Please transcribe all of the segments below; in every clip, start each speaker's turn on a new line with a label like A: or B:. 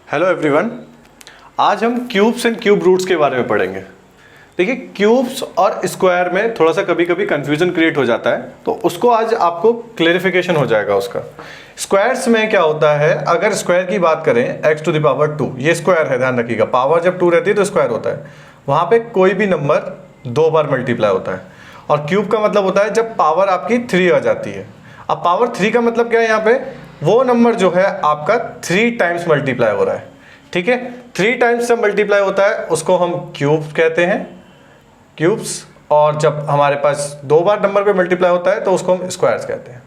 A: Hello everyone, आज हम cubes and cube roots के बारे में पढ़ेंगे। देखिए, क्यूब्स और स्क्वायर में थोड़ा सा कभी कभी कंफ्यूजन क्रिएट हो जाता है, तो उसको आज आपको क्लेरिफिकेशन हो जाएगा उसका। स्क्वायर्स में क्या होता है, अगर स्क्वायर की बात करें x टू द पावर 2, ये स्क्वायर है, ध्यान रखिएगा। पावर जब 2 रहती है तो स्क्वायर होता है, वहाँ पे कोई भी नंबर 2 बार मल्टीप्लाई होता है। और क्यूब का मतलब होता है जब पावर आपकी 3 आ जाती है। अब पावर 3 का मतलब क्या है, यहाँ पे वो नंबर जो है आपका 3 टाइम्स मल्टीप्लाई हो रहा है। ठीक है, 3 टाइम्स जब मल्टीप्लाई होता है उसको हम क्यूब कहते हैं, क्यूब्स। और जब हमारे पास 2 बार नंबर पे मल्टीप्लाई होता है तो उसको हम स्क्वायर्स कहते हैं।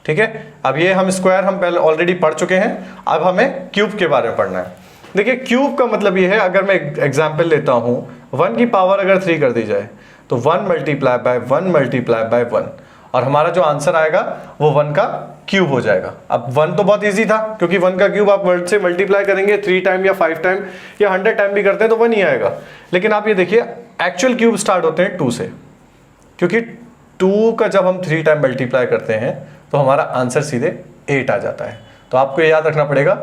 A: ठीक है, अब ये हम स्क्वायर हम पहले ऑलरेडी पढ़ चुके हैं, अब हमें क्यूब के बारे में पढ़ना है। देखिए, क्यूब का मतलब ये है, अगर मैं एग्जाम्पल लेता हूँ, 1 की पावर अगर 3 कर दी जाए तो 1 मल्टीप्लाई बाय 1 मल्टीप्लाई बाय 1, और हमारा जो आंसर आएगा वो 1 का क्यूब हो जाएगा। अब 1 तो बहुत इजी था, क्योंकि 1 का क्यूब आप वर्ड से मल्टीप्लाई करेंगे 3 टाइम या 5 टाइम या 100 टाइम भी करते हैं तो 1 ही आएगा। लेकिन आप ये देखिए, एक्चुअल क्यूब स्टार्ट होते हैं 2 से, क्योंकि 2 का जब हम 3 टाइम मल्टीप्लाई करते हैं तो हमारा आंसर सीधे 8 आ जाता है। तो आपको ये याद रखना पड़ेगा,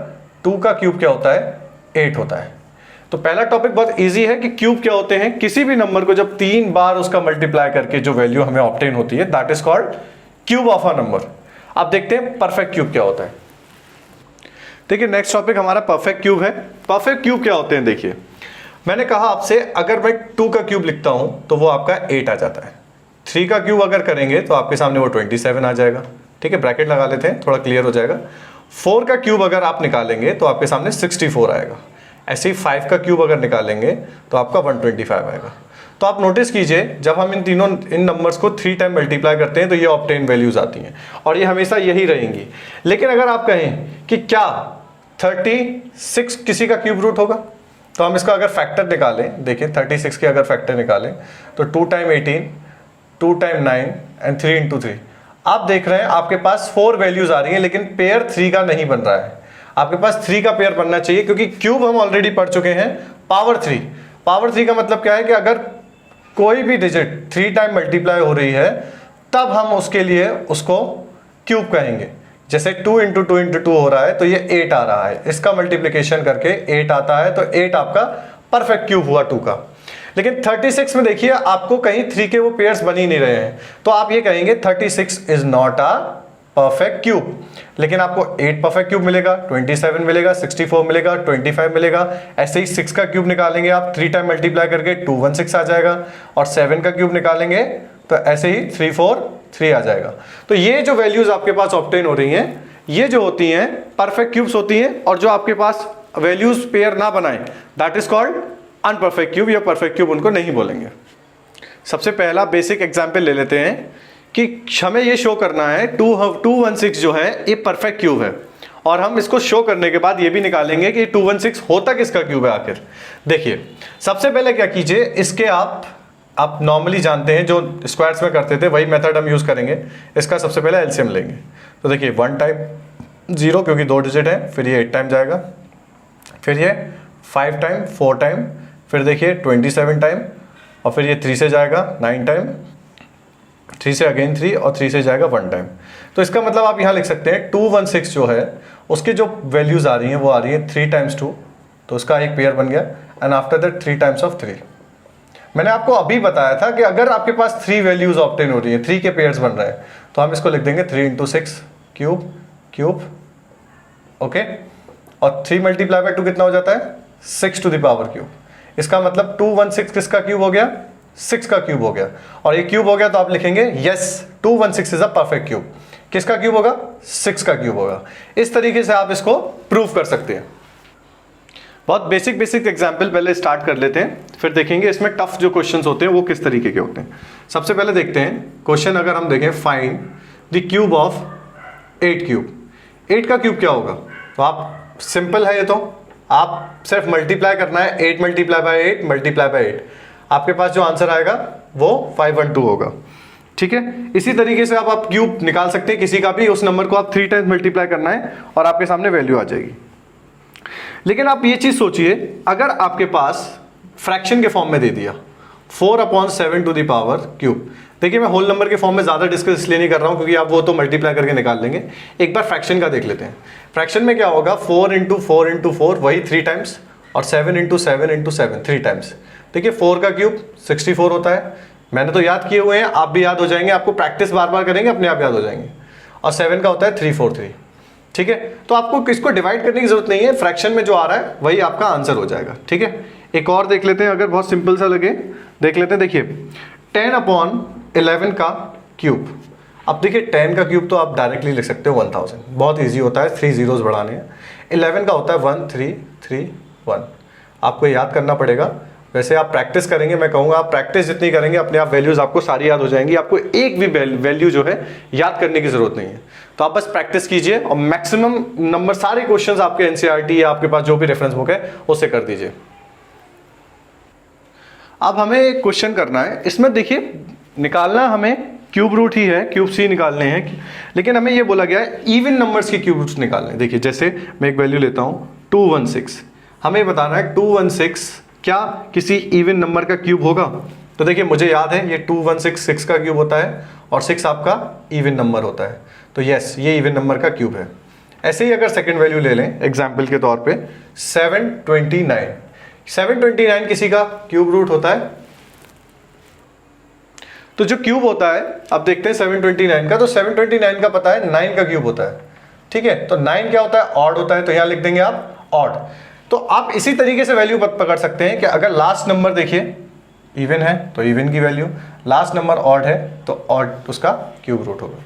A: 2 का क्यूब क्या होता है, 8 होता है। तो पहला टॉपिक बहुत इजी है कि क्यूब क्या होते हैं। किसी भी नंबर को जब 3 बार उसका मल्टीप्लाई करके जो वैल्यू हमें ऑब्टेन होती है, that is called cube of a number. अब देखते हैं परफेक्ट क्यूब क्या होता है। देखिए, नेक्स्ट टॉपिक हमारा परफेक्ट क्यूब है। परफेक्ट क्यूब क्या होते हैं, देखिए मैंने कहा आपसे, अगर मैं 2 का क्यूब लिखता हूं तो वो आपका 8 आ जाता है। 3 का क्यूब अगर करेंगे तो आपके सामने वो 27 आ जाएगा। ठीक है, ब्रैकेट लगा लेते हैं, थोड़ा क्लियर हो जाएगा। 4 का क्यूब अगर आप निकालेंगे तो आपके सामने 64 आएगा। ऐसे ही 5 का क्यूब अगर निकालेंगे तो आपका 125 आएगा। तो आप नोटिस कीजिए, जब हम इन नंबर्स को 3 टाइम मल्टीप्लाई करते हैं तो ये ऑब्टेन वैल्यूज आती हैं, और ये हमेशा यही रहेंगी। लेकिन अगर आप कहें कि क्या 36 किसी का क्यूब रूट होगा, तो हम इसका अगर फैक्टर निकालें, देखिए 36 के अगर फैक्टर निकालें तो 2 टाइम 18, 2 टाइम 9 एंड 3 इंटू 3। आप देख रहे हैं आपके पास 4 वैल्यूज आ रही हैं, लेकिन पेयर 3 का नहीं बन रहा है। आपके पास 3 का पेयर बनना चाहिए, क्योंकि क्यूब हम ऑलरेडी पढ़ चुके हैं पावर 3। पावर 3 का मतलब क्या है कि अगर कोई भी डिजिट 3 टाइम मल्टीप्लाई हो रही है तब हम उसके लिए उसको क्यूब कहेंगे। जैसे 2 इंटू 2 इंटू 2 हो रहा है तो ये 8 आ रहा है, इसका मल्टीप्लिकेशन करके 8 आता है, तो 8 आपका परफेक्ट क्यूब हुआ 2 का। लेकिन 36 में देखिए आपको कहीं 3 के वो पेयर्स बन ही नहीं रहे हैं, तो आप ये कहेंगे 36 is not a perfect cube. लेकिन आपको 8 परफेक्ट क्यूब मिलेगा, 27 मिलेगा, 64 मिलेगा, 25 मिलेगा। ऐसे ही 6 का क्यूब निकालेंगे आप 3 टाइम मल्टीप्लाई करके 216 आ जाएगा, और 7 का क्यूब निकालेंगे तो ऐसे ही 343 आ जाएगा। तो ये जो वैल्यूज आपके पास ऑब्टेन हो रही हैं, ये जो होती हैं परफेक्ट क्यूब्स होती हैं, और जो आपके पास वैल्यूज पेयर ना बनाए that is called imperfect cube, या परफेक्ट क्यूब उनको नहीं बोलेंगे। सबसे पहला बेसिक एग्जाम्पल ले लेते हैं कि हमें ये शो करना है 216 जो है ये परफेक्ट क्यूब है, और हम इसको शो करने के बाद ये भी निकालेंगे कि 216 होता किसका क्यूब है आखिर। देखिए, सबसे पहले क्या कीजिए, इसके आप नॉर्मली जानते हैं जो स्क्वायर्स में करते थे वही मेथड हम यूज करेंगे। इसका सबसे पहले एलसीएम लेंगे, तो देखिए 1 टाइम 0 क्योंकि 2 डिजिट है, फिर ये 8 टाइम जाएगा, फिर ये 5 टाइम, 4 टाइम, फिर देखिए 27 टाइम, और फिर ये 3 से जाएगा 9 टाइम, 3 से अगेन 3, और 3 से जाएगा 1 टाइम। तो इसका मतलब आप यहाँ लिख सकते हैं 216 जो है उसके जो वैल्यूज आ रही हैं वो आ रही है 3 टाइम्स 2, तो उसका एक पेयर बन गया, and after that 3 times of 3। मैंने आपको अभी बताया था कि अगर आपके पास 3 वैल्यूज ऑब्टेन हो रही है, 3 के पेयर्स बन रहे हैं, तो हम इसको लिख देंगे 3 इंटू 6 क्यूब क्यूब, ओके। और 3 मल्टीप्लाई बाय 2 कितना हो जाता है, 6 टू द पावर क्यूब। इसका मतलब 216 किसका क्यूब हो गया, 6 का क्यूब हो गया, और ये क्यूब हो गया तो आप लिखेंगे yes 216 is a perfect cube. किसका क्यूब होगा, 6 का क्यूब होगा। इस तरीके से आप इसको प्रूव कर सकते हैं। बहुत बेसिक एग्जांपल पहले स्टार्ट कर लेते हैं, फिर देखेंगे इसमें टफ जो क्वेश्चंस होते हैं वो किस तरीके के होते हैं। सबसे पहले देखते हैं क्वेश्चन, अगर हम देखें find the cube of 8 cube. 8 का क्यूब क्या होगा, तो आप सिंपल है, ये तो आप सिर्फ मल्टीप्लाई करना है, 8 मल्टीप्लाई बाय 8 मल्टीप्लाई बाय 8, आपके पास जो आंसर आएगा वो 512 होगा। ठीक है, इसी तरीके से आप क्यूब निकाल सकते हैं किसी का भी, उस नंबर को आप 3 टाइम्स मल्टीप्लाई करना है और आपके सामने वैल्यू आ जाएगी। लेकिन आप ये चीज सोचिए, अगर आपके पास फ्रैक्शन के फॉर्म में दे दिया, 4/7 टू द पावर क्यूब। देखिए मैं होल नंबर के फॉर्म में ज़्यादा डिस्कस इसलिए नहीं कर रहा हूँ क्योंकि आप वो तो मल्टीप्लाई करके निकाल लेंगे। एक बार फ्रैक्शन का देख लेते हैं। फ्रैक्शन में क्या होगा, 4 × 4 × 4 वही 3 टाइम्स, और 7 × 7 × 7 3 टाइम्स। देखिए 4 का क्यूब 64 होता है। मैंने तो याद किए हुए हैं, आप भी याद हो जाएंगे, आपको प्रैक्टिस बार बार करेंगे अपने आप याद हो जाएंगे। और 7 का होता है 343। ठीक है, तो आपको किसको डिवाइड करने की जरूरत नहीं है, फ्रैक्शन में जो आ रहा है वही आपका आंसर हो जाएगा। ठीक है, एक और देख लेते हैं, अगर बहुत सिंपल सा लगे देख लेते हैं। देखिए 10/11 का क्यूब। अब देखिए 10 का क्यूब तो आप डायरेक्टली लिख सकते हो 1000, बहुत ईजी होता है, 3 zeros बढ़ाने हैं। 11 का होता है 1331, आपको याद करना पड़ेगा। वैसे आप प्रैक्टिस करेंगे, मैं कहूँगा आप प्रैक्टिस जितनी करेंगे अपने आप वैल्यूज आपको सारी याद हो जाएंगी, आपको एक भी वैल्यू जो है याद करने की जरूरत नहीं है। तो आप बस प्रैक्टिस कीजिए और मैक्सिमम नंबर सारे क्वेश्चंस आपके एनसीईआरटी या आपके पास जो भी रेफरेंस बुक है उससे कर दीजिए। अब हमें एक क्वेश्चन करना है, इसमें देखिए निकालना हमें क्यूब रूट ही है, क्यूब सी निकालने हैं, लेकिन हमें ये बोला गया है इवन नंबर्स के क्यूब रूट्स निकालने हैं। देखिए जैसे मैं एक वैल्यू लेता हूँ 216, हमें बताना है 216 क्या किसी इवन नंबर का क्यूब होगा। तो देखिए मुझे याद है ये 216 6 का क्यूब होता है और 6 आपका इवन नंबर होता है, तो यस ये इवन नंबर का क्यूब है। ऐसे ही अगर सेकंड वैल्यू ले लें एग्जाम्पल के तौर पे 729 किसी का क्यूब रूट होता है। तो जो क्यूब होता है अब देखते हैं 729 का, तो 729 का पता है 9 का क्यूब होता है। ठीक है, तो 9 क्या होता है, ऑड होता है, तो यहां लिख देंगे आप ऑड। तो आप इसी तरीके से वैल्यू पकड़ सकते हैं कि अगर लास्ट नंबर देखिए इवन है तो इवन की वैल्यू, लास्ट नंबर ऑड है तो ऑड उसका क्यूब रूट होगा।